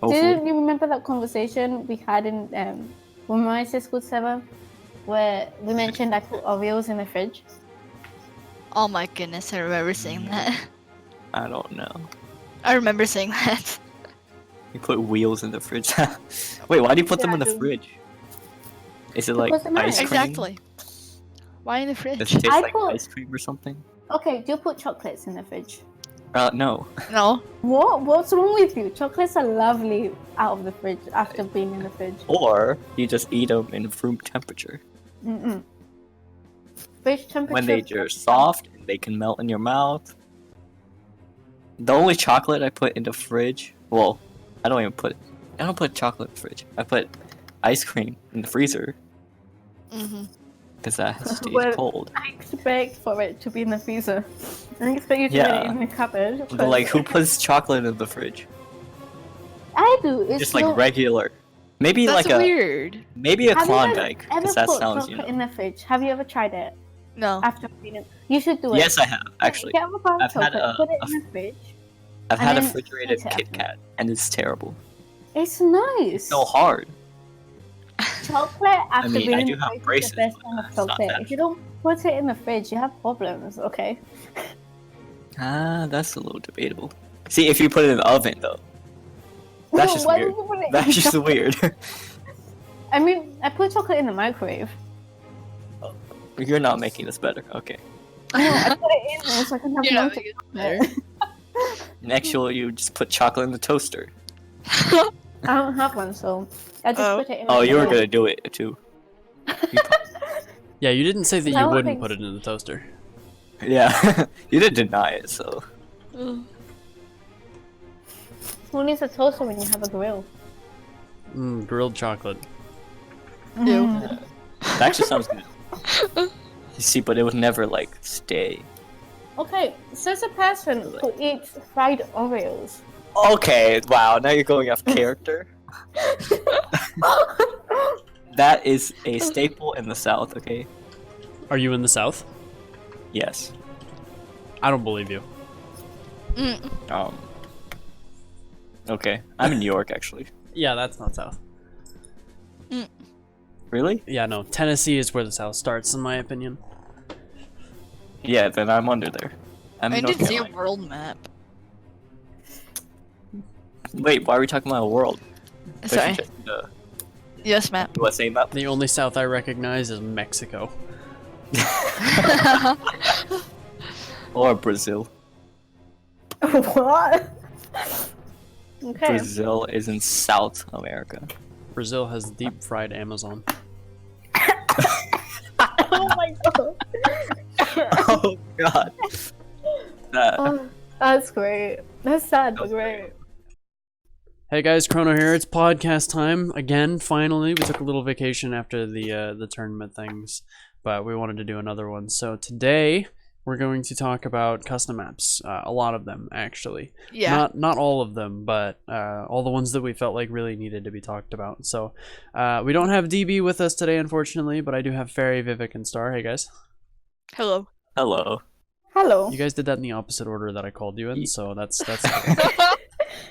Do Hopefully. you remember that conversation we had in Warmerise Discord server where we mentioned I put Oreos in the fridge? Oh my goodness, I remember saying that. I don't know. I remember saying that. You put wheels in the fridge. Wait, why do you put them in the Yeah, I do. fridge? Is it like Because they're ice nice. cream? Exactly. Why in the Does fridge? it taste I like put- ice cream or something? Okay, do you put chocolates in the fridge? No. No. What? What's wrong with you? Chocolates are lovely out of the fridge after being in the fridge. Or you just eat them in room temperature. Mm-mm. Fridge temperature. When they're soft and they can melt in your mouth. The only chocolate I put in the fridge, well, I don't put chocolate in the fridge. I put ice cream in the freezer Mm-hmm. because that stays Well, cold. I expect for it to be in the freezer. I expect you to Yeah. put it in the cupboard. But like, who puts chocolate in the fridge? I do. It's Just like not... regular. Maybe That's like weird. a Have you Klondike, ever because that put sounds, chocolate in the fridge? Have you ever tried it? No. After reading, you should do it. Yes, I have actually. Get a bar of I've had chocolate, a- put it a- in the fridge. I've and had a then refrigerated eat it Kit after. Kat, and it's terrible. It's nice. So hard. Chocolate after mean, being I in do the have fridge is braces, the best but kind of it's not chocolate. that If you don't put it in the fridge, you have problems. Okay. That's a little debatable. See, if you put it in the oven though, that's just Why weird. did you put it in That's the just oven? weird. I mean, I put chocolate in the microwave. You're not making this better. Okay. No, I put it in there so I can have You're not melted making it chocolate. Next, you just put chocolate in the toaster. I don't have one, so I just Oh. put it in. Oh, the you were oven. gonna do it too. Yeah, you didn't say that you No, wouldn't thanks. put it in the toaster. Yeah, you did deny it, so. Who needs a toaster when you have a grill? Grilled chocolate. Ew. Mm. That actually sounds good. You see, but it would never like stay. Okay, says a person who eats fried Oreos. Okay, wow, now you're going off character. That is a staple in the South, okay? Are you in the South? Yes. I don't believe you. Okay, I'm in New York actually. Yeah, that's not South. Really? Yeah, no. Tennessee is where the South starts, in my opinion. Yeah, then I'm under there. I'm I in North didn't see a Carolina. world map. Wait, why are we talking about a world? Don't you Sorry. just need a Yes, map. USA map? The only South I recognize is Mexico. Or Brazil. What? Okay. Brazil is in South America. Brazil has deep fried Amazon. Oh my god. Oh god. That, Oh, that's great. That's sad, but That's great. Hey guys, Chrono here. It's podcast time again. Finally, we took a little vacation after the tournament things, but we wanted to do another one. So today we're going to talk about custom maps. A lot of them, actually. Yeah. Not all of them, but all the ones that we felt like really needed to be talked about. So we don't have DB with us today, unfortunately, but I do have Fairy, Vivek, and Star. Hey guys. Hello. hello. Hello. You guys did that in the opposite order that I called you in, so that's.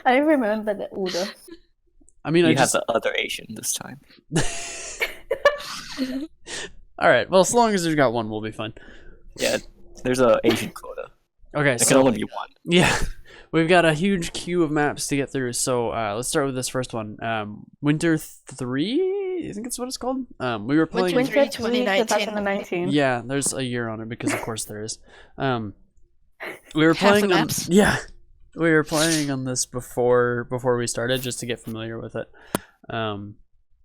I remember the order. I mean, You I just. have the other Asian this time. All right. Well, as long as there's got one, we'll be fine. Yeah, there's a Asian quota. Okay, There can so only be one. yeah, we've got a huge queue of maps to get through. So let's start with this first one. Winter 3, I think it's what it's called. We were playing. Winter Winter 2019. 2019. Yeah, there's a year on it because of course there is. We were Half the playing on, maps. yeah, we were playing on this before we started just to get familiar with it.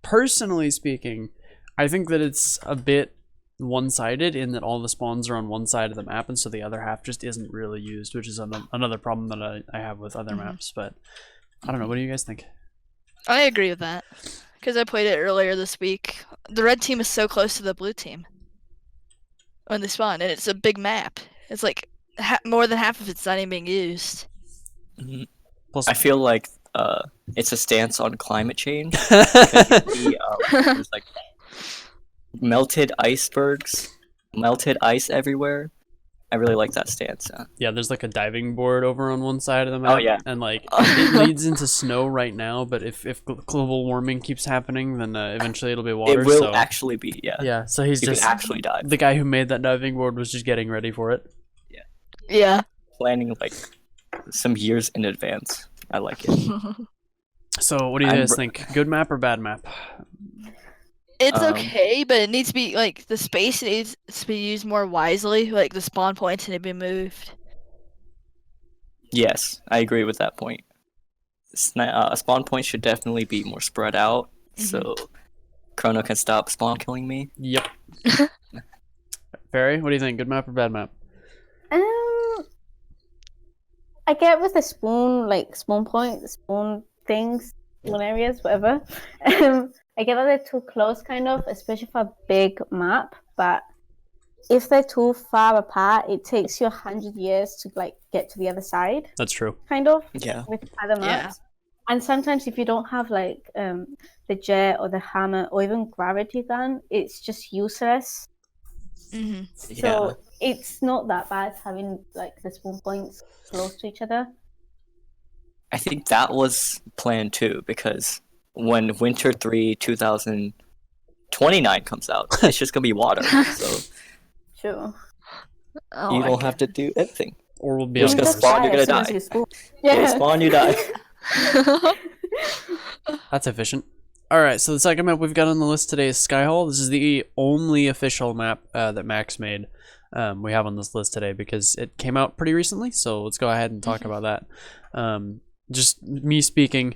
Personally speaking, I think that it's a bit one-sided in that all the spawns are on one side of the map, and so the other half just isn't really used, which is another problem that I have with other maps. But I don't know. What do you guys think? I agree with that. Because I played it earlier this week. The red team is so close to the blue team when they spawn, and it's a big map. It's like more than half of it's not even being used. Plus, I feel like it's a stance on climate change. There's like melted icebergs, melted ice everywhere, I really like that stance. Yeah, there's like a diving board over on one side of the map. Oh, yeah. And like it leads into snow right now, but if global warming keeps happening, then eventually it'll be water. It will so actually be, yeah. yeah, so he's You just can actually dive. the guy who made that diving board was just getting ready for it. Yeah. Planning like some years in advance. I like it. So what do you I'm guys r- think? Good map or bad map? It's Um, okay, but it needs to be like the space needs to be used more wisely. Like the spawn points need to be moved. Yes, I agree with that point. Spawn points should definitely be more spread out, so Chrono can stop spawn killing me. Yep. Barry, what do you think? Good map or bad map? I get with the spawn point, spawn things, spawn areas, whatever. I get that they're too close, kind of, especially for a big map. But if they're too far apart, it takes you 100 years to like get to the other side, That's true. kind of, Yeah. with other Yeah. maps. And sometimes if you don't have like the jet or the hammer or even gravity gun, it's just useless. Mm-hmm. Yeah. So it's not that bad having like the spawn points close to each other. I think that was planned too, because when Winter 3 2029 comes out, it's just gonna be water. So Sure. Oh you my don't have to do anything. Or we'll be You're on just course. gonna spawn, you're as gonna soon as die. you spawn. Yeah. Yeah. Spawn, you die. God. That's efficient. Alright, so the second map we've got on the list today is Skyhall. This is the only official map that Max made. We have on this list today because it came out pretty recently, so let's go ahead and talk about that. Just me speaking,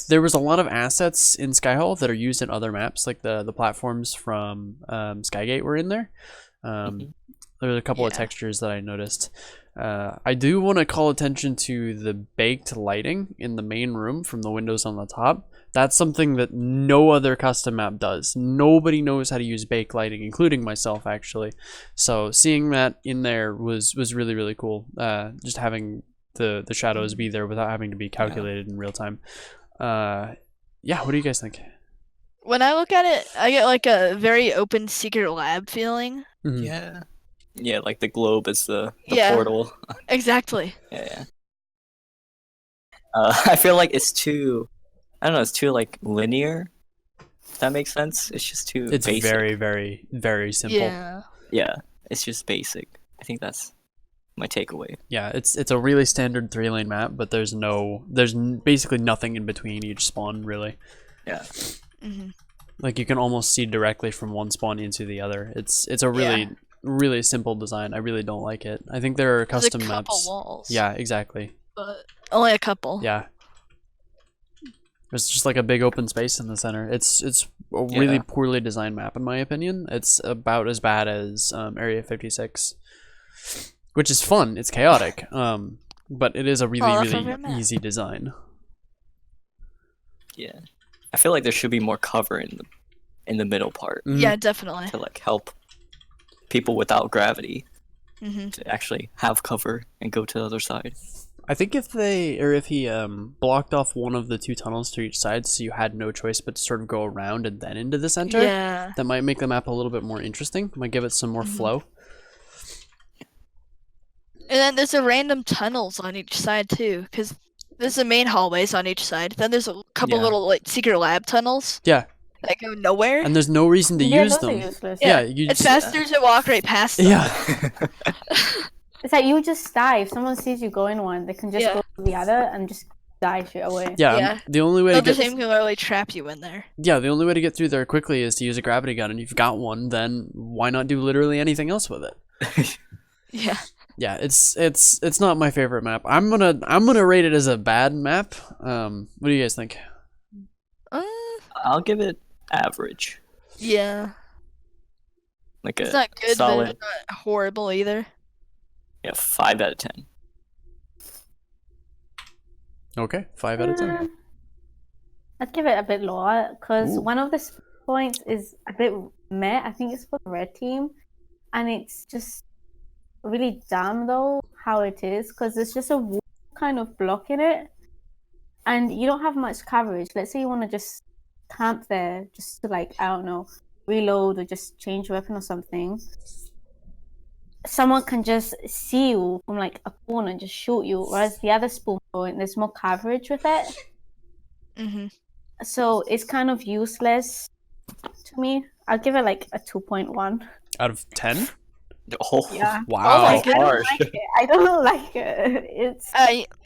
there was a lot of assets in Skyhall that are used in other maps, like the platforms from Skygate were in there. There were a couple of Yeah. textures that I noticed. I do want to call attention to the baked lighting in the main room from the windows on the top. That's something that no other custom map does. Nobody knows how to use baked lighting, including myself, actually. So seeing that in there was really, really cool. Just having the shadows be there without having to be calculated in real time. Yeah, what do you guys think? When I look at it, I get like a very open secret lab feeling. Mhm. Yeah. Yeah, like the globe is the Yeah. portal. Exactly. Yeah. I feel like it's too, I don't know, it's too like linear. If that makes sense. It's just too It's basic. very, very, very simple. Yeah. Yeah, it's just basic. I think that's my takeaway. Yeah, it's a really standard 3-lane map, but there's basically nothing in between each spawn, really. Yeah. Mm-hmm. Like you can almost see directly from one spawn into the other. It's a really really simple design. I really don't like it. I think there are There's custom a couple maps. walls. Yeah, exactly. But only a couple. Yeah. There's just like a big open space in the center. It's a really Yeah. poorly designed map in my opinion. It's about as bad as Area 56, which is fun. It's chaotic. But it is a really that's my really favorite map. easy design. Yeah. I feel like there should be more cover in the middle part Mhm. Yeah, definitely. to like help people without gravity Mm-hmm. to actually have cover and go to the other side. I think if he blocked off one of the two tunnels to each side, so you had no choice but to sort of go around and then into the center, Yeah. that might make the map a little bit more interesting. Might give it some more flow. And then there's a random tunnels on each side too, because there's the main hallways on each side. Then there's a couple Yeah. little like secret lab tunnels Yeah, that go nowhere. and there's no reason to Yeah, use those are them. useless. Yeah, you It's just, faster to walk right past them. yeah. It's like you just die. If someone sees you going one, they can just Yeah. go to the other and just die straight away. Yeah, Yeah. the only way to Another get team can literally trap you in there. the only way to get through there quickly is to use a gravity gun, and if you've got one, then why not do literally anything else with it? Yeah. Yeah, it's not my favorite map. I'm gonna rate it as a bad map. What do you guys think? I'll give it average. Yeah. Like It's a not good, solid, but it's not horrible either. 5 out of 10. Okay, 5 out of 10. I'd give it a bit lower because Ooh. one of the points is a bit meh. I think it's for the red team, and it's just really dumb though how it is because there's just a wall kind of blocking it, and you don't have much coverage. Let's say you want to just camp there, just to like I don't know, reload or just change your weapon or something. someone can just see you from like a corner and just shoot you, whereas the other spoon point, there's more coverage with it. Mm-hmm. So it's kind of useless to me. I'll give it like a 2.1. Out of 10? Oh, Yeah. Wow. Like, I don't harsh. like it. I don't like it.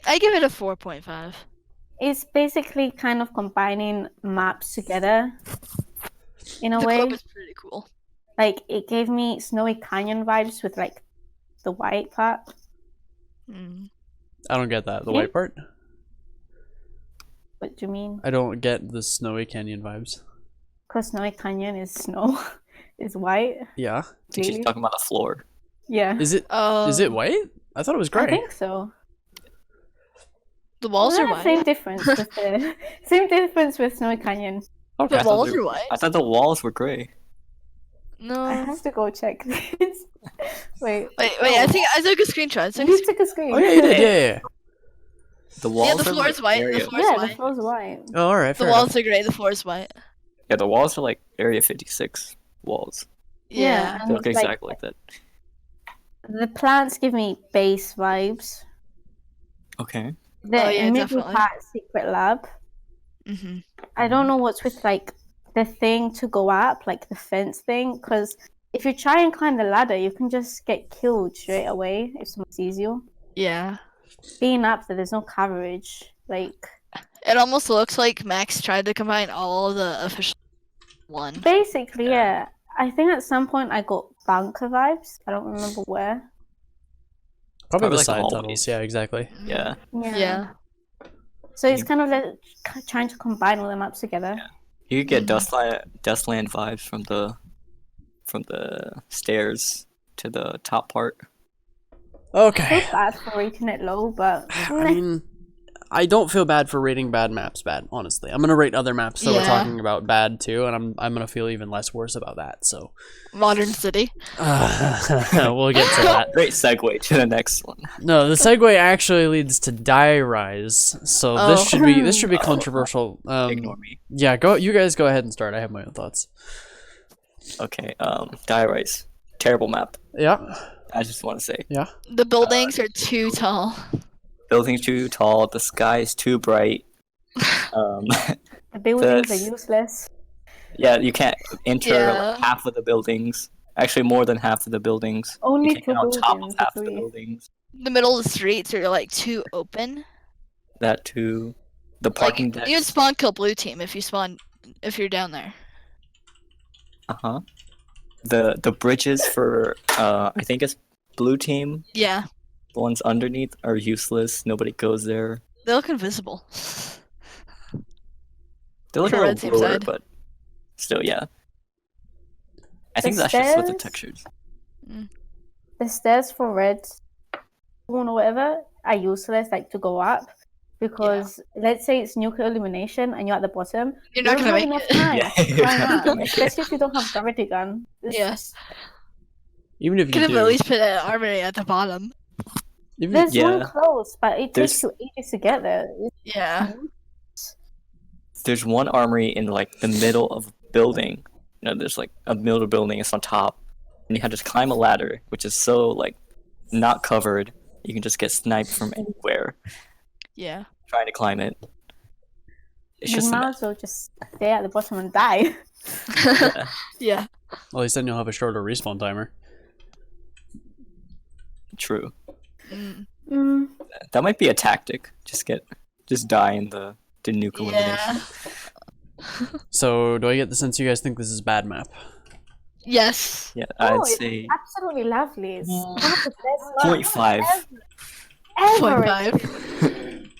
I give it a 4.5. It's basically kind of combining maps together in a The way. globe is pretty cool. Like it gave me Snowy Canyon vibes with like the white part. Mm. I don't get that. The Yeah. white part? What do you mean? I don't get the Snowy Canyon vibes. Because Snowy Canyon is snow, is white. Yeah. I think she's Really? talking about the floor. Yeah. Is it white? I thought it was gray. I think so. The walls are Well, white. Same difference with the same difference with Snowy Canyon. Okay. The I thought walls they- are white. I thought the walls were gray. No. I have to go check this. Wait. Wait. I think I took a screenshot. It's like You took a screen. Oh yeah, you did. Yeah. The walls yeah, the are floor like is white. area. The floor is Yeah, the white. floor's white. Oh, all right. The Fair walls are gray. The floor is white. Yeah, the walls are like Area 56 walls. Yeah. and They look like, exactly like that. the plants give me base vibes. Okay. The Oh, yeah, middle definitely. part, secret lab. Mm-hmm. I don't know what's with like the thing to go up, like the fence thing, because if you try and climb the ladder, you can just get killed straight away if someone sees you. Yeah. Being up there, there's no coverage. Like It almost looks like Max tried to combine all of the official one. basically, yeah. I think at some point I got bunker vibes. I don't remember where. Probably the like the side hallways. tunnels. Yeah, exactly. Yeah. Yeah. So it's kind of like trying to combine all the maps together. You could get Mhm. Dustland vibes from the stairs to the top part. Okay. Feel bad for rating it low, but I mean, I don't feel bad for rating bad maps bad, honestly. I'm gonna rate other maps that we're Yeah. talking about bad too, and I'm gonna feel even less worse about that. So Modern City. we'll get to that. Great segue to the next one. No, the segue actually leads to Die Rise. So Oh. this should be Oh. controversial. Ignore me. Yeah, go. You guys go ahead and start. I have my own thoughts. Okay. Diarise. Terrible map. Yeah, I just want to say. yeah. The buildings are too tall. Buildings too tall. The sky is too bright. the buildings That's- are useless. Yeah, you can't enter Yeah. like, half of the buildings. Actually, more than half of the buildings. Only You can't two get on top of buildings. half of the Agree. buildings. The middle of the streets are like too open. That too. The Like parking decks. you would spawn kill blue team if you're down there. Uh-huh. The bridges for I think it's blue team. Yeah. The ones underneath are useless. Nobody goes there. They look invisible. They look For a red little team bluer, side. but still, yeah. I The think that's just with the stairs? textures. The stairs for red spoon or whatever are useless, like to go up. Because let's say it's nuclear elimination and you're at the bottom, You're not you gonna don't make have it. enough time Yeah, to you're climb not up, gonna make it. especially if you don't have gravity gun. It's Yeah. just- Even if you Could have do, at least put an armory at the bottom. even There's one Yeah. close, but it takes There's- you ages to get there. Yeah. There's one armory in like the middle of a building. You know, there's like a middle building. It's on top, and you have to just climb a ladder, which is so like not covered. You can just get sniped from anywhere Yeah. trying to climb it. It's You just a might mess. as well just stay at the bottom and die. Yeah, Yeah. at least then you'll have a shorter respawn timer. true. Mm. Mm, That might be a tactic. Just die in the nuke elimination. Yeah. So do I get the sense you guys think this is a bad map? Yes. Yeah, oh, I'd it's say absolutely lovely. It's one of the best maps 0.5. ever. 0.5.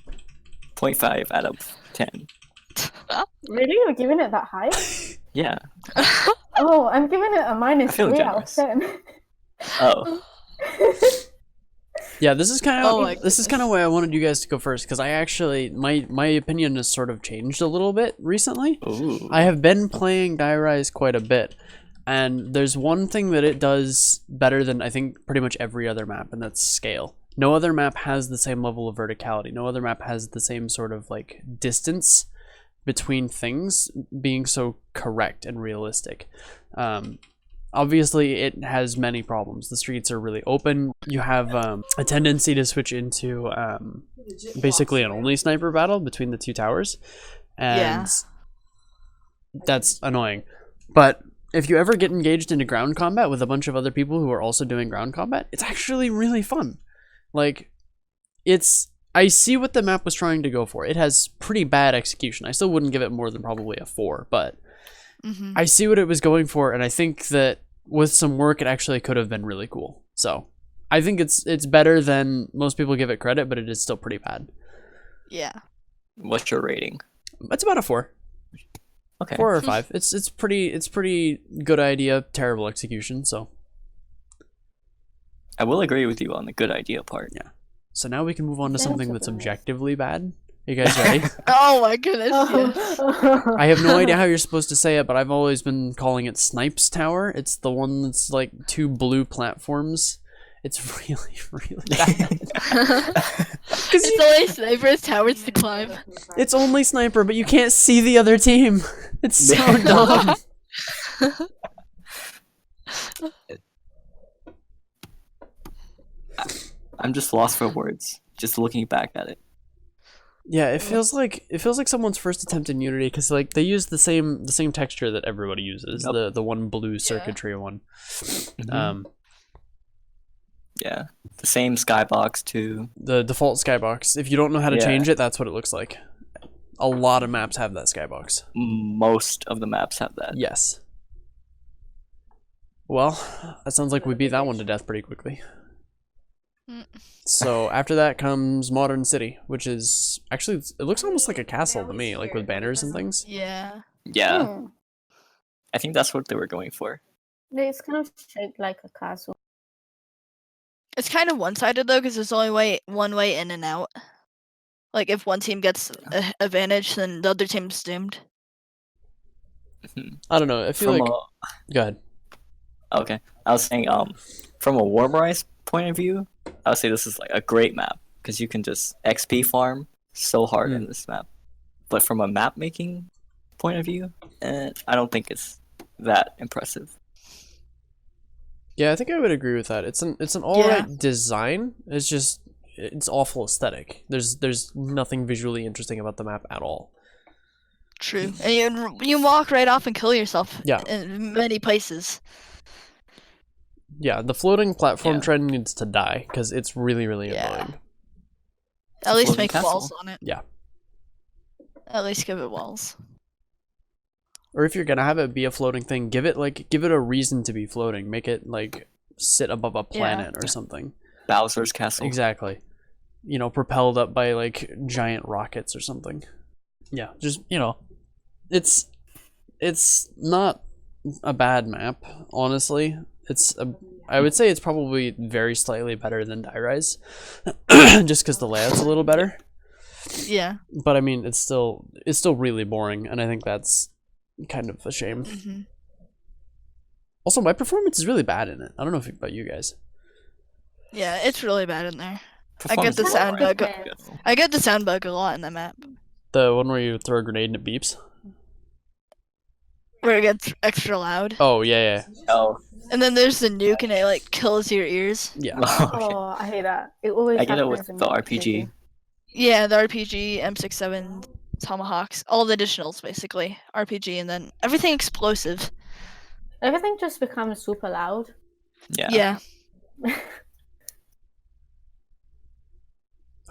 0.5 out of 10. Really? You're giving it that high? Yeah. Oh, I'm giving it a minus feel 3 out of generous. 10. Oh. Yeah, this is kind of Oh my this is kind of why I wanted you guys to go first, because I actually my opinion has sort of changed a little bit recently. Ooh. I have been playing Die Rise quite a bit, and there's one thing that it does better than I think pretty much every other map, and that's scale. No other map has the same level of verticality. No other map has the same sort of like distance between things being so correct and realistic. obviously it has many problems. The streets are really open. You have a tendency to switch into basically an only sniper battle between the two towers, and that's annoying. But if you ever get engaged into ground combat with a bunch of other people who are also doing ground combat, it's actually really fun. Like, I see what the map was trying to go for. It has pretty bad execution. I still wouldn't give it more than probably a 4, but I see what it was going for, and I think that with some work, it actually could have been really cool. So I think it's better than most people give it credit, but it is still pretty bad. Yeah. What's your rating? It's about a 4. Okay. 4 or 5. It's pretty good idea, terrible execution. So I will agree with you on the good idea part. Yeah. So now we can move on to something that's objectively bad. You guys ready? Oh my goodness. Yes. I have no idea how you're supposed to say it, but I've always been calling it Snipes Tower. It's the one that's like 2 blue platforms. It's really, really bad. It's only sniper's towers to climb. It's only sniper, but you can't see the other team. It's so dumb. I'm just lost for words, just looking back at it. Yeah, it feels like someone's first attempt in Unity, because like they use the same texture that everybody uses, the one blue circuitry one. Yeah, the same skybox too. The default skybox. If you don't know how to change it, that's what it looks like. A lot of maps have that skybox. Most of the maps have that. Yes. Well, that sounds like we beat that one to death pretty quickly. So after that comes Modern City, which is actually, it looks almost like a castle to me, like with banners and things. Yeah. Yeah. I think that's what they were going for. It's kind of shaped like a castle. It's kind of one-sided though, because there's only one way in and out. Like if one team gets an advantage, then the other team's doomed. I don't know. I feel like. Go ahead. Okay, I was saying, from a Warmerise point of view, I would say this is like a great map because you can just XP farm so hard in this map. But from a map making point of view, I don't think it's that impressive. Yeah, I think I would agree with that. It's an alright design. It's awful aesthetic. There's nothing visually interesting about the map at all. True, and you walk right off and kill yourself. Yeah. In many places. Yeah, the floating platform trend needs to die because it's really, really annoying. At least make walls on it. Yeah. At least give it walls. Or if you're gonna have it be a floating thing, give it a reason to be floating. Make it like sit above a planet or something. Bowser's castle. Exactly. You know, propelled up by like giant rockets or something. Yeah, just it's not a bad map, honestly. I would say it's probably very slightly better than Warmerise, just because the layout's a little better. Yeah. But I mean, it's still really boring, and I think that's kind of a shame. Also, my performance is really bad in it. I don't know about you guys. Yeah, it's really bad in there. I get the sound bug. I get the sound bug a lot in the map. The one where you throw a grenade and it beeps? Where it gets extra loud. Oh, yeah. Oh. And then there's the nuke and it like kills your ears. Yeah. Oh, I hate that. It always I get it with the RPG. Yeah, the RPG, M67, Tomahawks, all the additionals basically. RPG and then everything explosive. Everything just becomes super loud. Yeah.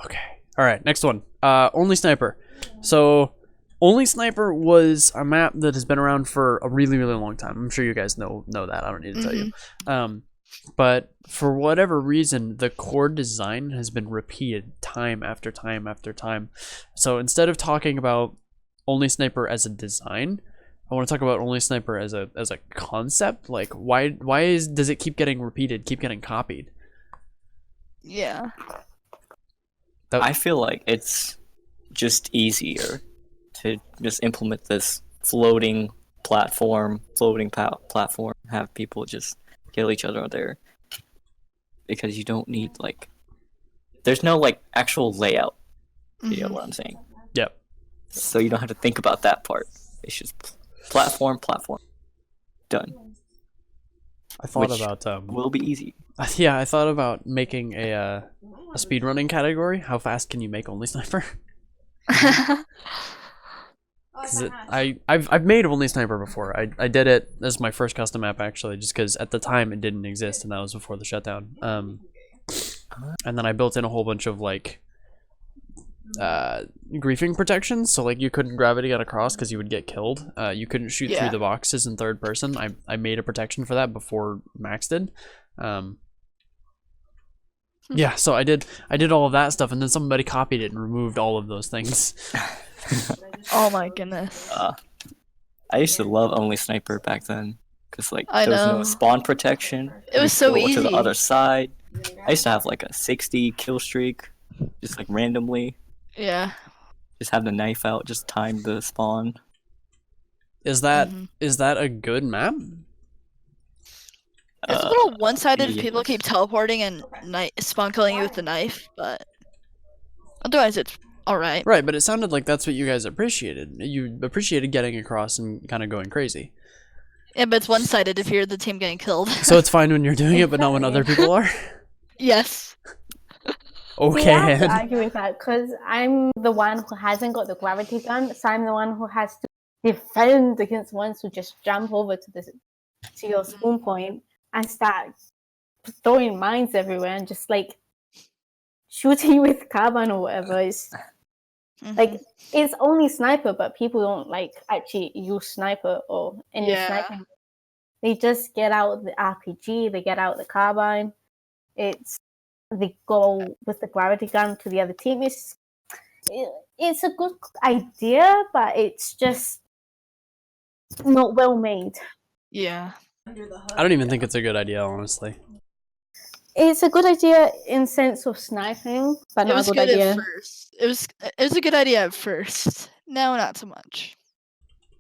Okay. All right. Next one. Only Sniper. So, Only Sniper was a map that has been around for a really, really long time. I'm sure you guys know that. I don't need to tell you. But for whatever reason, the core design has been repeated time after time after time. So instead of talking about Only Sniper as a design, I want to talk about Only Sniper as a concept. Like, why does it keep getting repeated, keep getting copied? Yeah. I feel like it's just easier to just implement this floating platform, have people just kill each other there. Because you don't need, like... There's no, like, actual layout. You know what I'm saying? Yep. So you don't have to think about that part. It's just platform. Done. I thought which about will be easy. yeah, I thought about making a speedrunning category. How fast can you make Only Sniper? Because I've made Only Sniper before. I did it as my first custom map actually, just because at the time it didn't exist and that was before the shutdown. And then I built in a whole bunch of like griefing protections, so like you couldn't gravity gun across because you would get killed. You couldn't shoot through the boxes in third person. I made a protection for that before Max did. Yeah, so I did all of that stuff, and then somebody copied it and removed all of those things. Oh my goodness. I used to love Only Sniper back then, because like I there was know. no spawn protection. It was so go to the easy. other side. I used to have like a 60 kill streak, just like randomly. Yeah. Just have the knife out, just time the spawn. Is that a good map? It's a little one-sided if yes. people keep teleporting and spawn killing you with the knife, but otherwise it's alright. Right, but it sounded like that's what you guys appreciated. You appreciated getting across and kind of going crazy. Yeah, but it's one-sided if you're the team getting killed. So it's fine when you're doing it, but not when other people are? Yes. Okay. See, I have to argue with that because I'm the one who hasn't got the gravity gun, so I'm the one who has to defend against ones who just jump over to your spawn point and start throwing mines everywhere and just like shooting with carbine or whatever. It's like it's only sniper, but people don't like actually use sniper or any sniping. They just get out the RPG, they get out the carbine. They go with the gravity gun to the other team. It's a good idea, but it's just not well made. Yeah. I don't even think it's a good idea, honestly. It's a good idea in sense of sniping, but It not was a good good idea. at first. It was a good idea at first. Now not so much.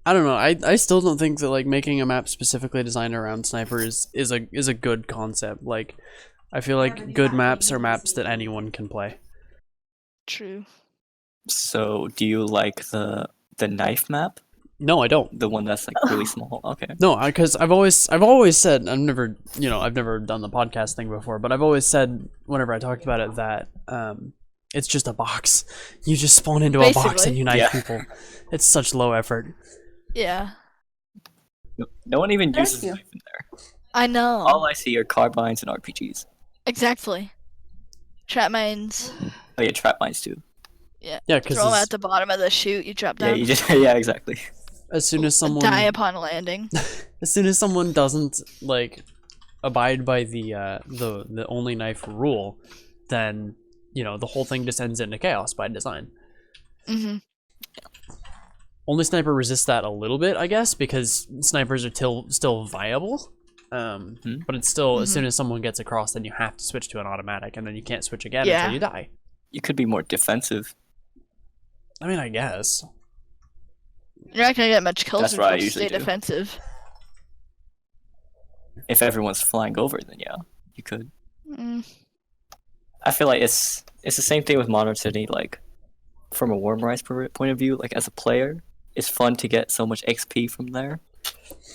I don't know. I still don't think that like making a map specifically designed around sniper is a good concept. Like I feel like good maps are maps that anyone can play. True. So, do you like the knife map? No, I don't. The one that's like really small. Okay. No, because I've always said I've never done the podcast thing before, but I've always said whenever I talked about it that it's just a box. You just spawn into a box and you knife people. It's such low effort. Yeah. No one even uses knife in there. I know. All I see are carbines and RPGs. Exactly. Trap mines. Oh yeah, trap mines too. Yeah. Yeah, because Throw them at the bottom of the chute. You drop Yeah, down. you just exactly. as soon as someone Die upon landing. as soon as someone doesn't like abide by the only knife rule, then the whole thing descends into chaos by design. Only Sniper resists that a little bit, I guess, because snipers are still viable. But it's still as soon as someone gets across, then you have to switch to an automatic, and then you can't switch again until you die. You could be more defensive. I mean, I guess. You're not gonna get much kills That's if what I you usually stay do. defensive. If everyone's flying over, then yeah, you could. Mm. I feel like it's the same thing with Modern City. Like, from a Warmerise point of view, like as a player, it's fun to get so much XP from there.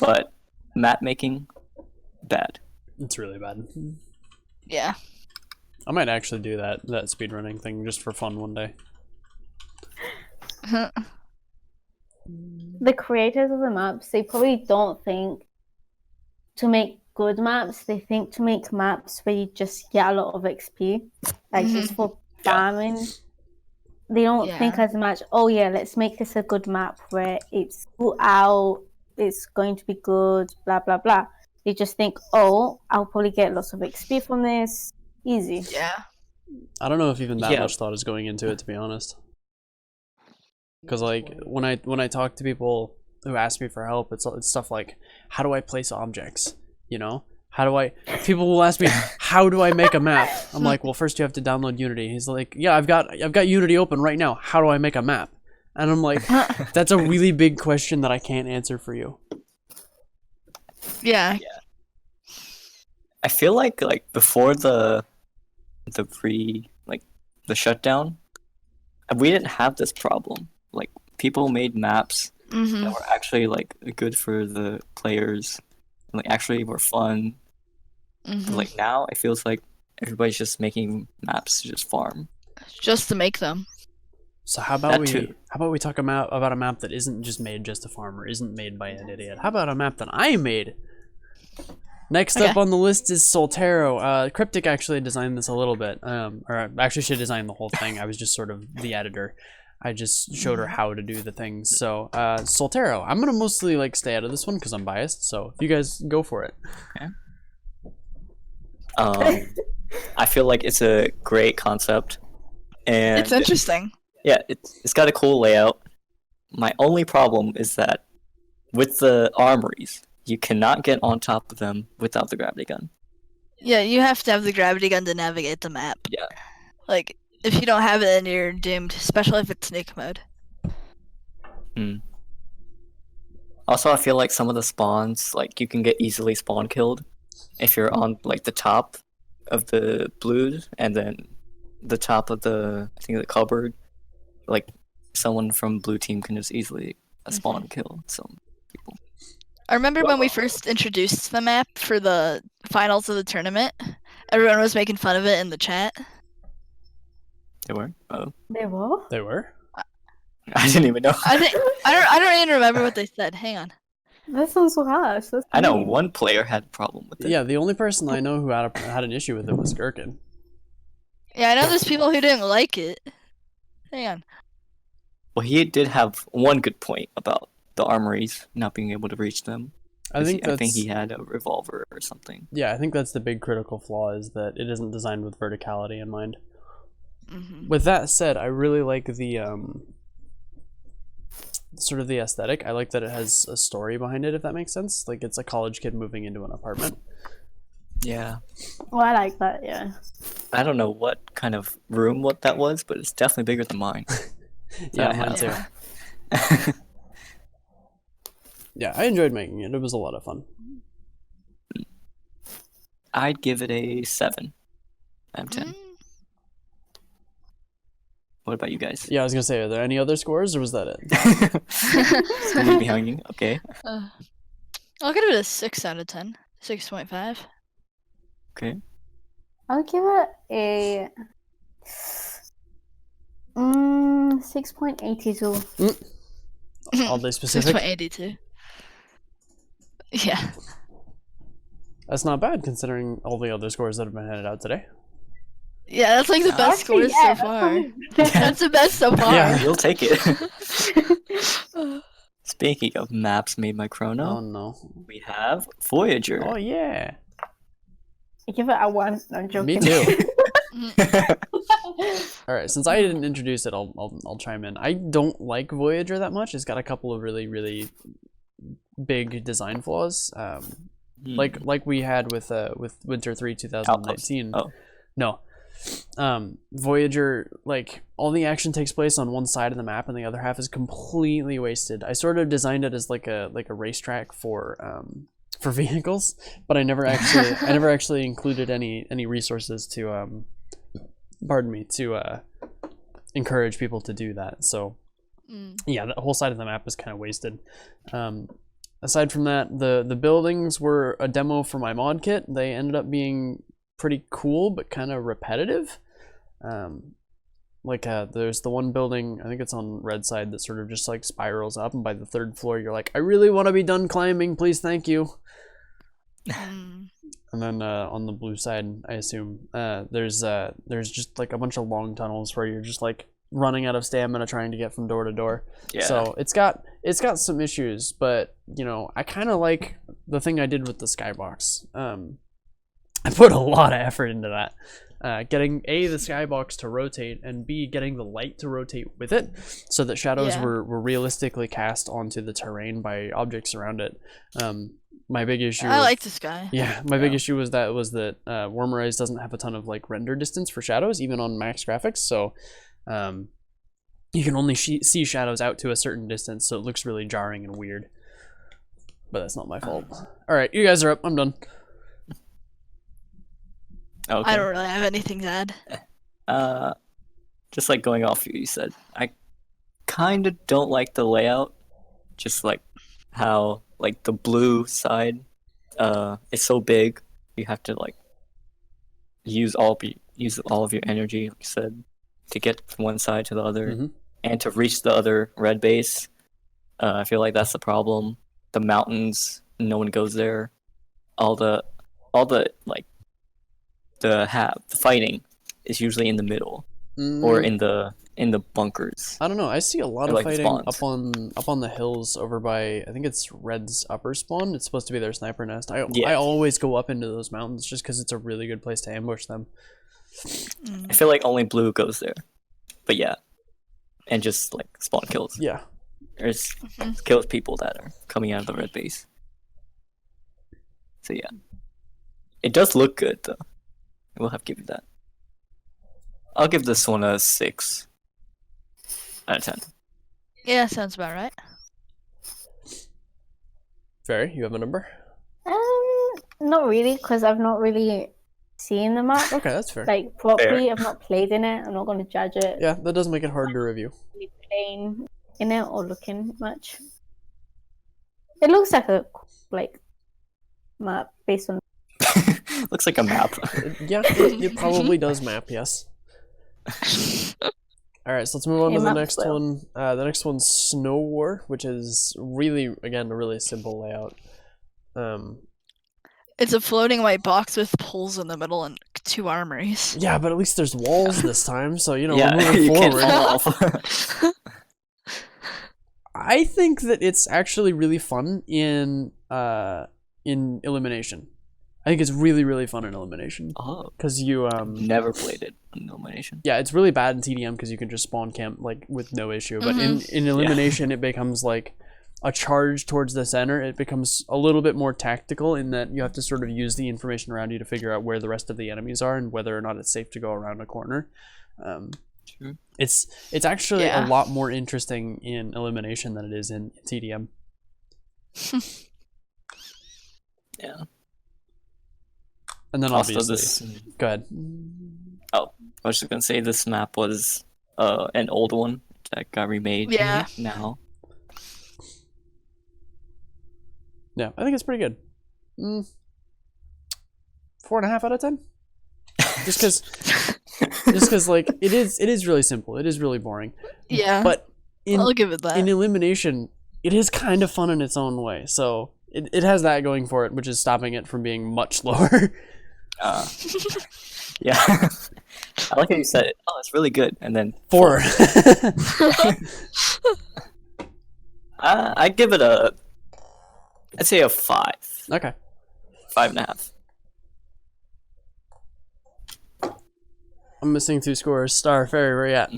But map making, bad. It's really bad. Yeah. I might actually do that speedrunning thing just for fun one day. The creators of the maps, they probably don't think to make good maps. They think to make maps where you just get a lot of XP, like just for farming. They don't think as much, oh yeah, let's make this a good map where it's put out, it's going to be good, blah blah blah. They just think, oh, I'll probably get lots of XP from this. Easy. Yeah. I don't know if even that much thought is going into it, to be honest. Because like when I talk to people who ask me for help, it's stuff like, how do I place objects? People will ask me, how do I make a map? I'm like, well, first you have to download Unity. He's like, yeah, I've got Unity open right now. How do I make a map? And I'm like, that's a really big question that I can't answer for you. Yeah. I feel like before the shutdown, we didn't have this problem. Like, people made maps that were actually like good for the players, and like actually were fun. Mhm. Like now, it feels like everybody's just making maps to just farm. Just to make them. So how about That we too. talk about a map that isn't just made just to farm or isn't made by an idiot? How about a map that I made? Next up Okay. on the list is Soltero. Cryptic actually designed this a little bit, or actually she designed the whole thing. I was just sort of the editor. I just showed her how to do the things. So Soltero, I'm gonna mostly like stay out of this one because I'm biased. So if you guys go for it. I feel like it's a great concept, and It's interesting. yeah, it's got a cool layout. My only problem is that with the armories, you cannot get on top of them without the gravity gun. Yeah, you have to have the gravity gun to navigate the map. Yeah. Like, if you don't have it, then you're doomed, especially if it's sneak mode. Also, I feel like some of the spawns, like you can get easily spawn killed if you're on like the top of the blues and then the top of the the cupboard. Like someone from blue team can just easily spawn kill some people. I remember when we first introduced the map for the finals of the tournament, everyone was making fun of it in the chat. They were? Oh, They were? They were. I didn't even know. I don't even remember what they said. Hang on. That sounds so harsh. That's I know mean. one player had a problem with it. Yeah, the only person I know who had an issue with it was Gherkin. Yeah, I know there's people who didn't like it. Hang on. Well, he did have one good point about the armories not being able to reach them. I think he had a revolver or something. Yeah, I think that's the big critical flaw is that it isn't designed with verticality in mind. Mm-hmm. With that said, I really like the sort of the aesthetic. I like that it has a story behind it, if that makes sense. Like it's a college kid moving into an apartment. Yeah. Oh, I like that, yeah. I don't know what kind of room that was, but it's definitely bigger than mine. Yeah, I mine have. too. Yeah. Yeah, I enjoyed making it. It was a lot of fun. I'd give it a 7 out of 10. Mm, What about you guys? Yeah, I was gonna say, are there any other scores, or was that it? Still leave me hanging. Okay. I'll give it a 6 out of 10. 6.5. Okay. I'll give it a 6.82. All day specific. 6.82. Yeah. That's not bad considering all the other scores that have been handed out today. Yeah, that's like the best scores so far. That's the best so far. Yeah. You'll take it. Speaking of maps made by Chrono, Oh no. we have Voyager. Oh yeah. I give it a 1. No, I'm joking. Me too. All right, since I didn't introduce it, I'll chime in. I don't like Voyager that much. It's got a couple of really big design flaws. Like we had with Winter 3 2019. Oh. No. Voyager, like all the action takes place on one side of the map and the other half is completely wasted. I sort of designed it as like a racetrack for vehicles, but I never actually included any resources to encourage people to do that. So yeah, the whole side of the map is kind of wasted. Aside from that, the buildings were a demo for my mod kit. They ended up being pretty cool but kind of repetitive. There's the one building, I think it's on red side, that sort of just like spirals up, and by the 3rd floor you're like, I really want to be done climbing, please, thank you. And then on the blue side, I assume there's just like a bunch of long tunnels where you're just like running out of stamina trying to get from door to door. Yeah. So it's got some issues, but you know, I kind of like the thing I did with the skybox. I put a lot of effort into that. Getting A, the skybox to rotate, and B, getting the light to rotate with it, so that shadows were realistically cast onto the terrain by objects around it. My big issue. I like the sky. Yeah, my big issue was that Warmerise doesn't have a ton of like render distance for shadows, even on max graphics. So, you can only see shadows out to a certain distance, so it looks really jarring and weird. But that's not my fault. All right, you guys are up. I'm done. Okay. I don't really have anything to add. Just like going off you said, I kind of don't like the layout. Just like how like the blue side, it's so big, you have to like use all of your energy, like you said, to get from one side to the other, Mhm. and to reach the other red base. I feel like that's the problem. The mountains, no one goes there. All the like the fighting is usually in the middle or in the bunkers. I don't know. I see a lot Or of like the fighting spawns. up on the hills over by, I think it's Red's upper spawn. It's supposed to be their sniper nest. I Yeah. always go up into those mountains just because it's a really good place to ambush them. I feel like only blue goes there, but yeah, and just like spawn kills. Yeah. There's kills people that are coming out of the red base. So yeah, it does look good though. I will have to give you that. I'll give this one a 6 out of 10. Yeah, sounds about right. Fairy, you have a number? Not really, because I've not really seen the map Okay, that's fair. like properly. I've not played in it. I'm not going to judge it. Yeah, that does make it hard to review. Really playing in it or looking much. It looks like a like map based on. Looks like a map. Yeah, it probably does map, yes. Alright, so let's move on to the maps next well. one. The next one's Snow War, which is really, again, a really simple layout. It's a floating white box with poles in the middle and 2 armories. Yeah, but at least there's walls this time, so, you know, Yeah, we're moving you can't forward. fall off. I think that it's actually really fun in elimination. I think it's really, really fun in elimination. Oh, Because you, never played it in elimination. yeah, it's really bad in TDM because you can just spawn camp, like, with no issue. But in elimination, it becomes, like, a charge towards the center. It becomes a little bit more tactical in that you have to sort of use the information around you to figure out where the rest of the enemies are and whether or not it's safe to go around a corner. True. It's actually Yeah. a lot more interesting in elimination than it is in TDM. Yeah. And then Also, obviously, go ahead. I was just gonna say this map was an old one that got remade. Yeah. Now. Yeah, I think it's pretty good. 4.5 out of 10. Just because like it is really simple. It is really boring. Yeah. But I'll give it that. in elimination, it is kind of fun in its own way. So it has that going for it, which is stopping it from being much lower. Yeah. I like how you said it. Oh, it's really good. And then 4. I'd give it I'd say a 5. Okay. 5.5. I'm missing 2 scores. Star Fairy, where you at?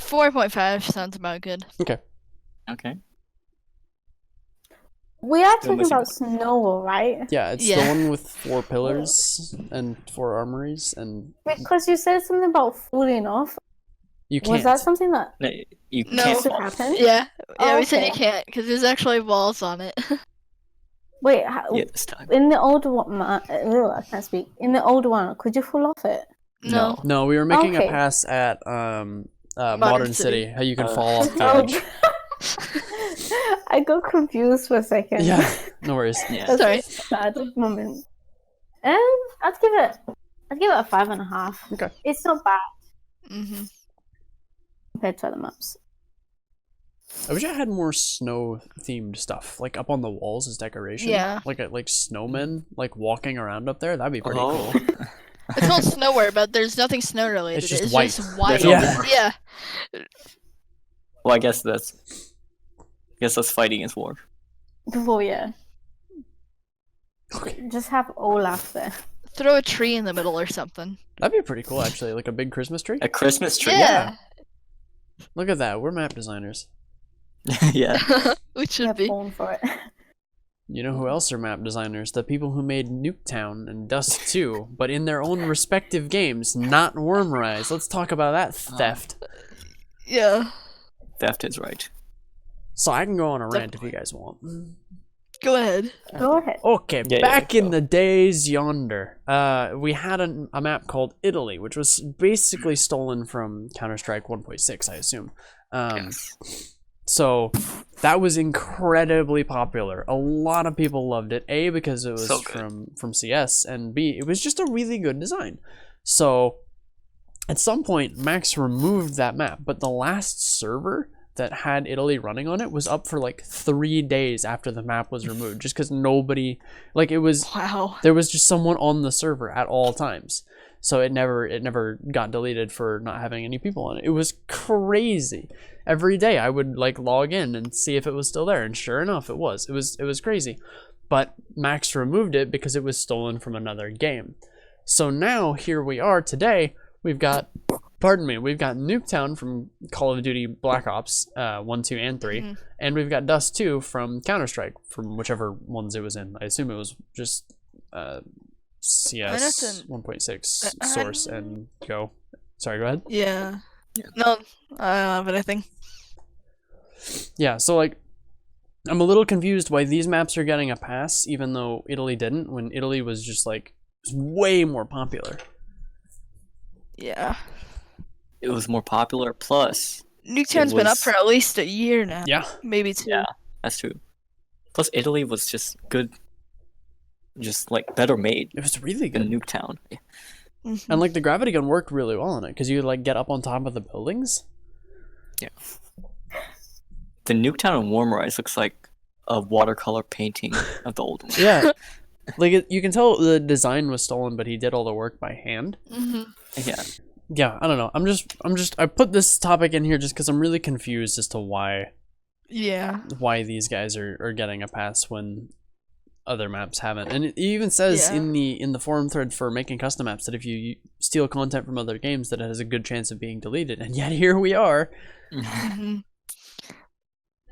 4.5 sounds about good. Okay. Okay. We are Still talking missing about Snow, right? Yeah, it's the Yeah. one with 4 pillars and 4 armories, and Because you said something about falling off. you can't. Was that something that No, you No. can't should fall. happen? Yeah. Yeah, Oh, we said you okay. can't because there's actually walls on it. Wait, Yeah, this time. in the older one, I can't speak. In the older one, could you fall off it? No. No, we were making Okay. a pass at Modern City. How you can fall off the Oh, edge. I got confused for a second. Yeah, no worries. Yeah. That's Sorry. a sad moment. I'd give it a 5.5. Okay. It's not bad Mm-hmm. compared to other maps. I wish I had more snow themed stuff, like up on the walls as decoration. Yeah. Like snowmen, like walking around up there. That'd be pretty Oh. cool. It's called Snowware, but there's nothing snow related. It's just It's white. just white. There's no Yeah. war. Yeah. Well, I guess that's fighting is war. Before, yeah. Okay. Just have Olaf there. Throw a tree in the middle or something. That'd be pretty cool, actually. Like a big Christmas tree. A Christmas tree. Yeah. Look at that. We're map designers. Yeah. We should We're be. born for it. You know who else are map designers? The people who made Nuketown and Dust 2, but in their own respective games, not Warmerise. Let's talk about that theft. Yeah. Theft is right. So I can go on a rant if you guys want. Go ahead. Go ahead. Okay, Yeah, back yeah, in the days yonder, we had a map called Italy, which was basically stolen from Counter-Strike 1.6, I assume. Yes. So that was incredibly popular. A lot of people loved it. A, because it was So good. from CS, and B, it was just a really good design. So at some point, Max removed that map, but the last server that had Italy running on it was up for like 3 days after the map was removed, just because nobody, like, it was, Wow. there was just someone on the server at all times. So it never got deleted for not having any people on it. It was crazy. Every day I would like log in and see if it was still there, and sure enough, it was. It was crazy. But Max removed it because it was stolen from another game. So now here we are today. We've got, we've got Nuketown from Call of Duty Black Ops 1, 2, and 3, and we've got Dust 2 from Counter-Strike, from whichever ones it was in. I assume it was just CS 1.6 Source and Go. Sorry, go ahead. Yeah. No, I don't have anything. Yeah, so like, I'm a little confused why these maps are getting a pass, even though Italy didn't, when Italy was just like, way more popular. Yeah. It was more popular. Plus, Nuketown's been up for at least a year now. Yeah. Maybe 2. yeah, that's true. Plus, Italy was just good, just like better made It was really than good. Nuketown. Yeah. Mhm. And like the gravity gun worked really well on it, because you would like get up on top of the buildings. The Nuketown and Warmerise looks like a watercolor painting of the old one. Yeah. Like, you can tell the design was stolen, but he did all the work by hand. Mhm. Yeah. Yeah, I don't know. I put this topic in here just because I'm really confused as to why Yeah. these guys are getting a pass when other maps haven't. And it even says Yeah. in the forum thread for making custom maps that if you steal content from other games, that it has a good chance of being deleted. And yet here we are. Mhm.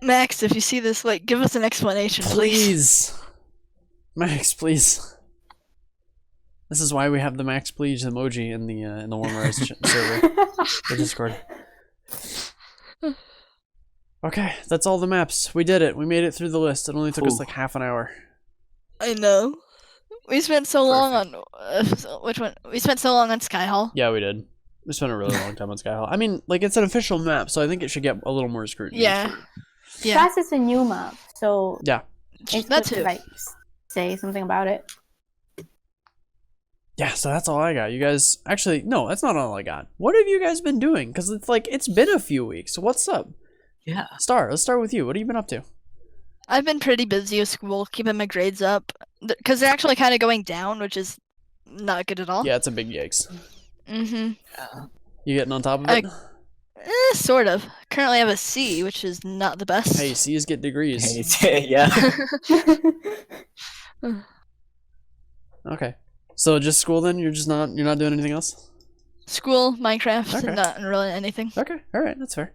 Max, if you see this, like, give us an explanation, please. Please, Max, please. This is why we have the Max Please emoji in the Warmerise server, the Discord. Okay, that's all the maps. We did it. We made it through the list. It only took us Ooh. like half an hour. I know. We spent so long on which one? We spent so long on Sky Hall. Yeah, we did. We spent a really long time on Sky Hall. I mean, like, it's an official map, so I think it should get a little more scrutiny. Yeah. Yeah. Class is a new map, so Yeah. it's That good to too. like say something about it. Yeah, so that's all I got. You guys, actually, no, that's not all I got. What have you guys been doing? Because it's like, it's been a few weeks. What's up? Yeah. Star, let's start with you. What have you been up to? I've been pretty busy with school, keeping my grades up, because they're actually kind of going down, which is not good at all. Yeah, it's a big yikes. Mhm. You getting on top of it? Sort of. Currently, I have a C, which is not the best. Hey, C's get degrees. Hey, yeah. Okay. So just school then? You're not doing anything else? School, Minecraft, Okay. not really anything. Okay, alright, that's fair.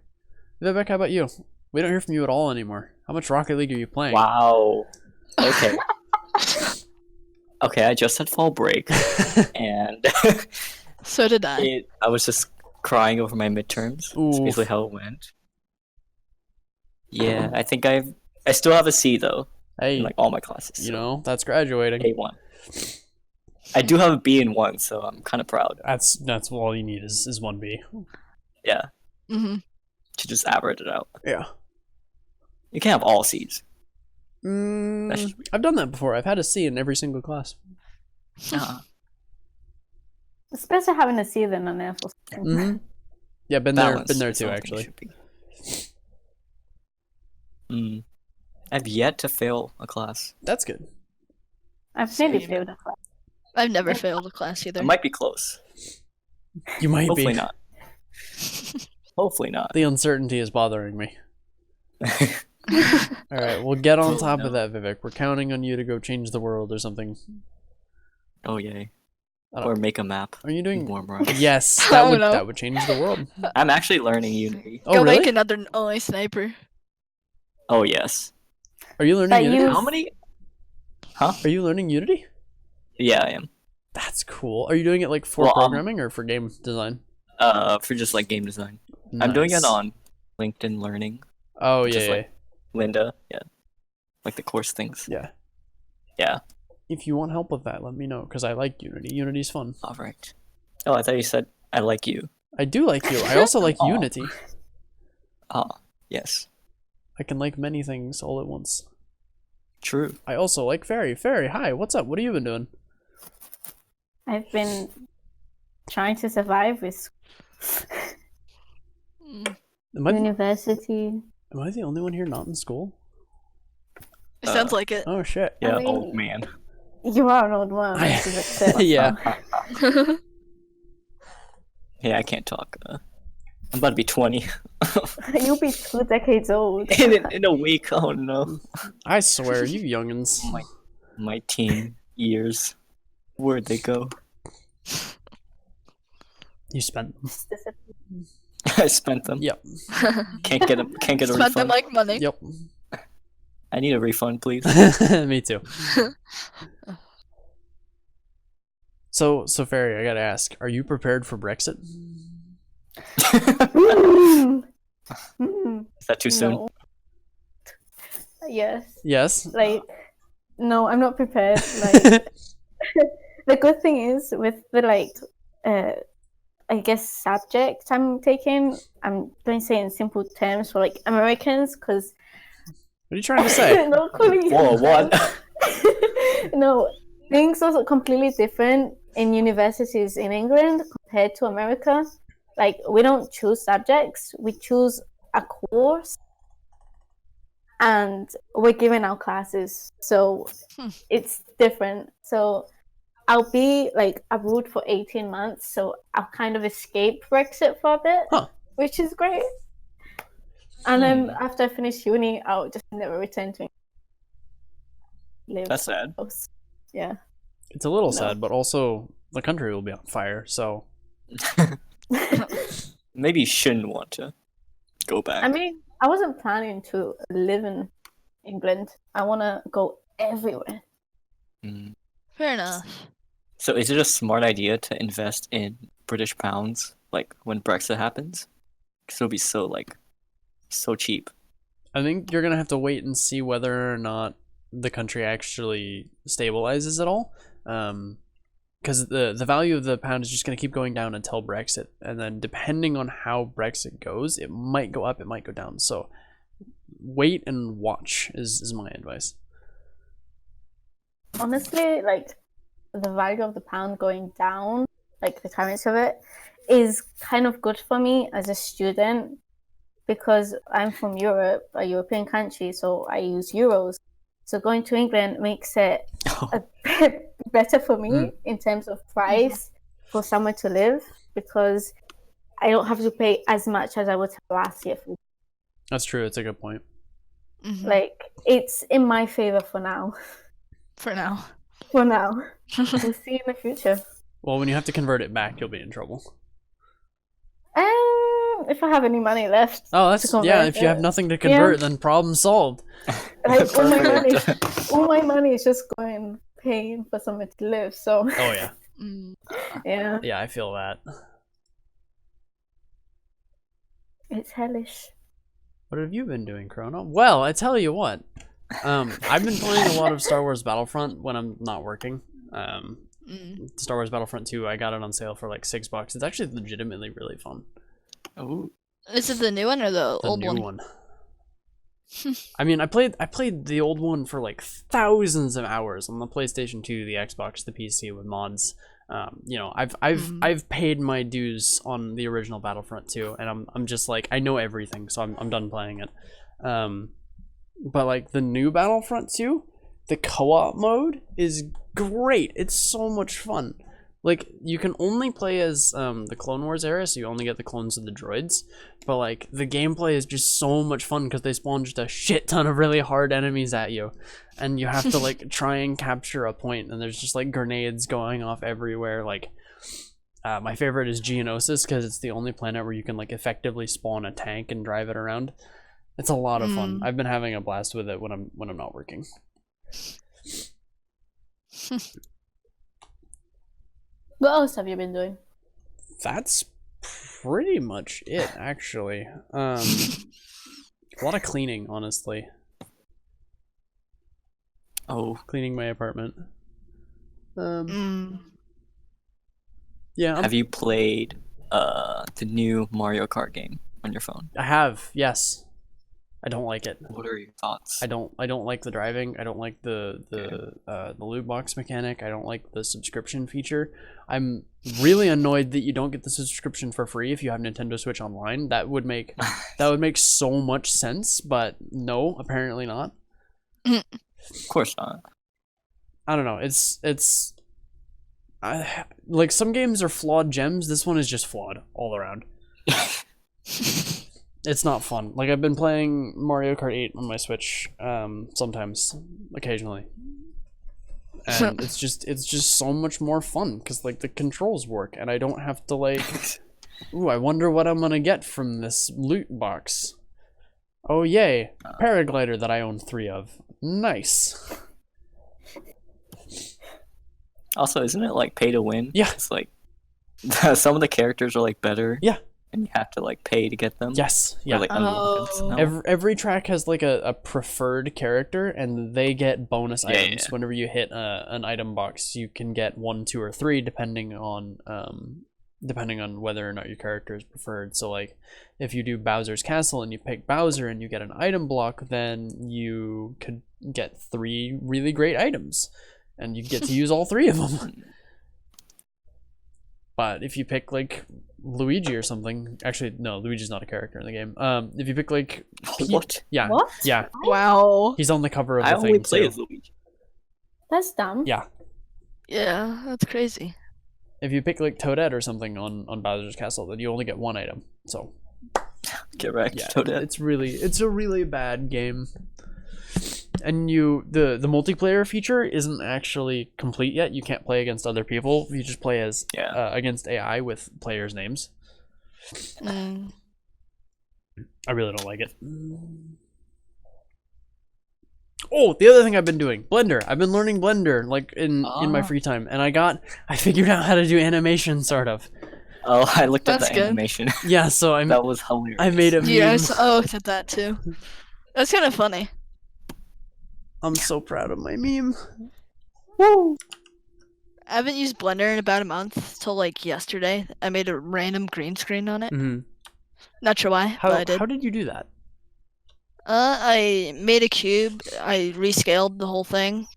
Vivek, how about you? We don't hear from you at all anymore. How much Rocket League are you playing? Wow. Okay. Okay, I just had fall break, and So did I. I was just crying over my midterms. That's Oof. basically how it went. Yeah, I think I still have a C though Hey, in like all my classes. you know, that's graduating. A1. I do have a B in one, so I'm kind of proud. That's all you need is 1B. Yeah, Mhm. to just average it out. Yeah. You can't have all C's. That's- I've done that before. I've had a C in every single class. It's better having a C than an F or something. Mm-hmm. Yeah, been Balance there is too, something it actually. should be. I've yet to fail a class. That's good. I've nearly Same. failed a class. I've never failed a class either. I might be close. You might Hopefully be. not. Hopefully not. The uncertainty is bothering me. All right, well, get on top of that, Vivek. We're counting on you to go change the world or something. Oh yay! I don't- Or make a map. Are you doing? Warmerise. Yes, I that don't would know. that would change the world. I'm actually learning Unity. Oh, Go really? make another only sniper. Oh yes. Are you learning But Unity? you- How many? Are you learning Unity? Yeah, I am. That's cool. Are you doing it like for Well, programming or for game design? For just like game design. I'm doing it Nice. on LinkedIn Learning. Oh yeah, just yeah, like- Linda, yeah. Like the course things. yeah. Yeah. If you want help with that, let me know because I like Unity. Unity's fun. All right. Oh, I thought you said I like you. I do like you. I also like Aw. Unity. Ah, yes. I can like many things all at once. True. I also like Fairy. Fairy, hi, what's up? What have you been doing? I've been trying to survive with university. Am I the only one here not in school? It sounds like it. Oh shit. Yeah, I mean- old man. You are an old man. I should accept Yeah. that. Yeah, I can't talk. I'm about to be 20 You'll be 2 decades old. in a week. Oh no, I swear, you youngins. my teen years. Where'd they go? You spent them. I spent them. Yep. Can't get a Spent them refund. like money. Yep. I need a refund, please. Me too. So Fairy, I gotta ask, are you prepared for Brexit? Is that too soon? No. Yes. Yes. Like, no, I'm not prepared. Like, the good thing is with the I guess subject I'm taking, I'm going to say in simple terms for like Americans, because What are you trying to say? not calling you Whoa, what? no, things are completely different in universities in England compared to America. Like, we don't choose subjects, we choose a course, and we're given our classes, so it's different. So I'll be like abroad for 18 months, so I'll kind of escape Brexit for a bit, Huh. which is great. And then after I finish uni, I'll just never return to live. That's sad. close. Yeah. It's a little No. sad, but also the country will be on fire, so Maybe you shouldn't want to go back. I mean, I wasn't planning to live in England. I want to go everywhere. Mm. Fair enough. So is it a smart idea to invest in British pounds, like when Brexit happens? Because it'll be so cheap. I think you're gonna have to wait and see whether or not the country actually stabilizes at all. Because the value of the pound is just gonna keep going down until Brexit, and then depending on how Brexit goes, it might go up, it might go down. So wait and watch is my advice. Honestly, like, the value of the pound going down, like the currency of it, is kind of good for me as a student, because I'm from Europe, a European country, so I use euros. So going to England makes it a bit better for me in terms of price for somewhere to live, because I don't have to pay as much as I would have last year. That's true. It's a good point. Like, it's in my favor for now. For now. For now. We'll see in the future. Well, when you have to convert it back, you'll be in trouble. If I have any money left. Oh, that's to yeah. convert If you have it. nothing to convert, then problem solved. Like, Perfect. all my money is just going paying for somewhere to live. So Oh yeah, yeah, yeah. I feel that. it's hellish. What have you been doing, Chrono? Well, I tell you what. I've been playing a lot of Star Wars Battlefront when I'm not working. Star Wars Battlefront 2, I got it on sale for like $6. It's actually legitimately really fun. Oh, Is it the new one or the The old new one? I mean, I played the old one for like thousands of hours on the PlayStation 2, the Xbox, the PC with mods. You know, I've paid my dues on the original Battlefront 2, and I'm just like, I know everything, so I'm done playing it. But like the new Battlefront 2, the co-op mode is great. It's so much fun. Like, you can only play as the Clone Wars era, so you only get the clones of the droids. But like, the gameplay is just so much fun because they spawn just a shit ton of really hard enemies at you, and you have to like try and capture a point, and there's just like grenades going off everywhere. Like, my favorite is Geonosis because it's the only planet where you can like effectively spawn a tank and drive it around. It's a lot of fun. I've been having a blast with it when I'm not working. What else have you been doing? That's pretty much it, actually. A lot of cleaning, honestly. oh, Cleaning my apartment. Yeah. have you played the new Mario Kart game on your phone? I have, yes. I don't like it. What are your thoughts? I don't like the driving. I don't like the loot box mechanic. I don't like the subscription feature. I'm really annoyed that you don't get the subscription for free if you have Nintendo Switch Online. That would make so much sense, but no, apparently not. Of course not. I don't know. It's like some games are flawed gems. This one is just flawed all around. It's not fun. Like, I've been playing Mario Kart 8 on my Switch, sometimes, occasionally, and it's just so much more fun because like the controls work, and I don't have to like, ooh, I wonder what I'm gonna get from this loot box. Oh yay, paraglider that I own 3 of. Nice. Also, isn't it like pay to win? Yeah. It's like some of the characters are like better. Yeah. And you have to like pay to get them. Yes. Or, Yeah. like, unlimited. Oh. No? Every track has like a preferred character, and they get bonus Yeah, items yeah. whenever you hit an item box. You can get 1, 2, or 3 depending on whether or not your character is preferred. So like, if you do Bowser's Castle and you pick Bowser and you get an item block, then you could get 3 really great items, and you get to use all 3 of them. But if you pick like Luigi or something, actually no, Luigi's not a character in the game. If you pick like What? yeah, What? yeah, Wow. he's on the cover of I the only thing play too. as Luigi. That's dumb. Yeah, Yeah, that's crazy. if you pick like Toadette or something on Bowser's Castle, then you only get 1 item. So Get wrecked, yeah, Toadette. it's a really bad game. And the multiplayer feature isn't actually complete yet. You can't play against other people. You just play as against AI with players' names. Mm. I really don't like it. Oh, the other thing I've been doing, Blender. I've been learning Blender like in my free time, and I figured out how to do animation sort of. Oh, I looked at That's the good. animation. Yeah, so That was hilarious. I made a meme. Yes, I looked at that too. That's kind of funny. I'm so proud of my meme. Woo! I haven't used Blender in about a month till like yesterday. I made a random green screen on it. Mm-hmm. Not sure why, but I did. How did you do that? I made a cube. I rescaled the whole thing,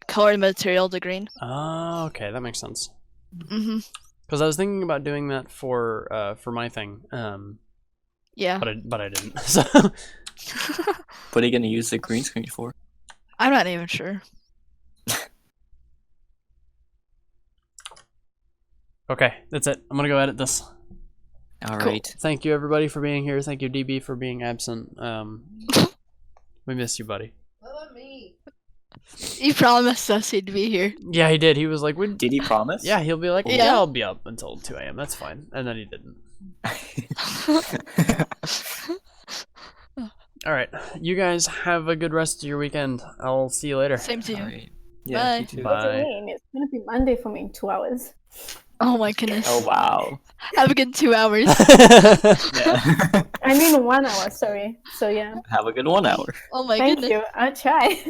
colored material to green. Oh, okay, that makes sense. Mm-hmm. Because I was thinking about doing that for my thing, Yeah. but I didn't. So What are you gonna use the green screen for? I'm not even sure. okay, that's it. I'm gonna go edit this. All Cool. right. Thank you everybody for being here. Thank you DB for being absent. We miss you, buddy. You promised us he'd be here. Yeah, he did. He was like, Did he promise? yeah, he'll be like, yeah, Yeah. I'll be up until 2 a.m. That's fine. And then he didn't. All right, you guys have a good rest of your weekend. I'll see you later. Same to you. All right. Yeah. Bye. You too. What do Bye. you mean? It's gonna be Monday for me in 2 hours. Oh my goodness. Oh wow. Have a good 2 hours. Yeah. I mean 1 hour, sorry. So yeah. Have a good 1 hour. Oh my Thank goodness. you. I'll try.